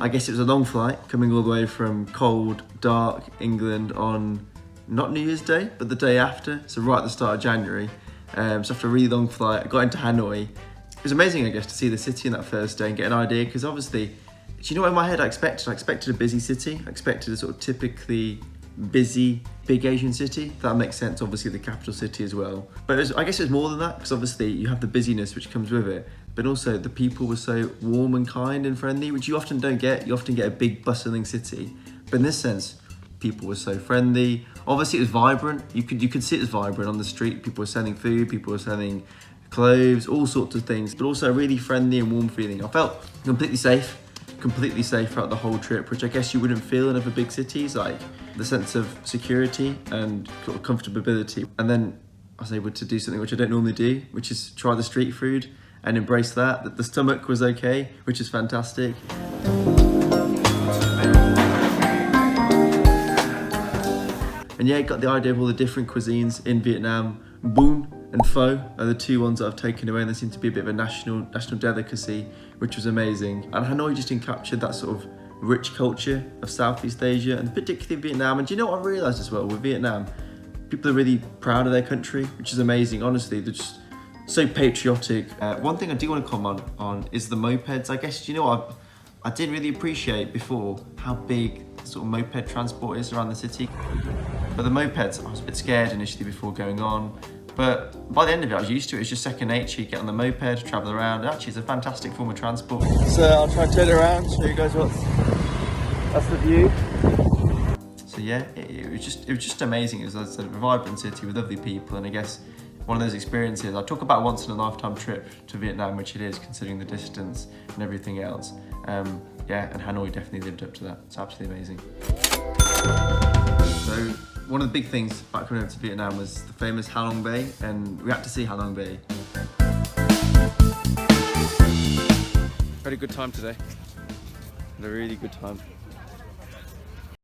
I guess it was a long flight coming all the way from cold, dark England on not New Year's Day, but the day after, so right at the start of January. So after a really long flight, I got into Hanoi. It was amazing, I guess, to see the city in that first day and get an idea, because obviously, do you know what in my head I expected? I expected a busy city. I expected a sort of typically busy, big Asian city. That makes sense, obviously the capital city as well. But I guess it was more than that, because obviously you have the busyness which comes with it, but also the people were so warm and kind and friendly, which you often don't get. You often get a big bustling city. But in this sense, people were so friendly. Obviously it was vibrant. You could see it was vibrant on the street. People were selling food, people were selling clothes, all sorts of things, but also a really friendly and warm feeling. I felt completely safe throughout the whole trip, which I guess you wouldn't feel in other big cities, like the sense of security and sort of comfortability. And then I was able to do something which I don't normally do, which is try the street food and embrace that the stomach was okay, which is fantastic. And yeah, got the idea of all the different cuisines in Vietnam. Bún and pho are the two ones that I've taken away, and they seem to be a bit of a national delicacy, which was amazing. And Hanoi just encaptured that sort of rich culture of Southeast Asia, and particularly Vietnam. And do you know what I realised as well with Vietnam? People are really proud of their country, which is amazing. Honestly, they're just so patriotic. One thing I do want to comment on is the mopeds. I guess, you know what, I didn't really appreciate before how big sort of moped transport is around the city. But the mopeds, I was a bit scared initially before going on, but by the end of it I was used to it. It's just second nature. You get on the moped, travel around. Actually, it's a fantastic form of transport. So I'll try and turn it around, show you guys that's the view. So yeah, it was just amazing. It was a vibrant city with lovely people, and I guess one of those experiences, I talk about a once in a lifetime trip to Vietnam, which it is considering the distance and everything else. Yeah, and Hanoi definitely lived up to that. It's absolutely amazing. So one of the big things about coming over to Vietnam was the famous Halong Bay, and we had to see Halong Bay. Had a good time today. Had a really good time.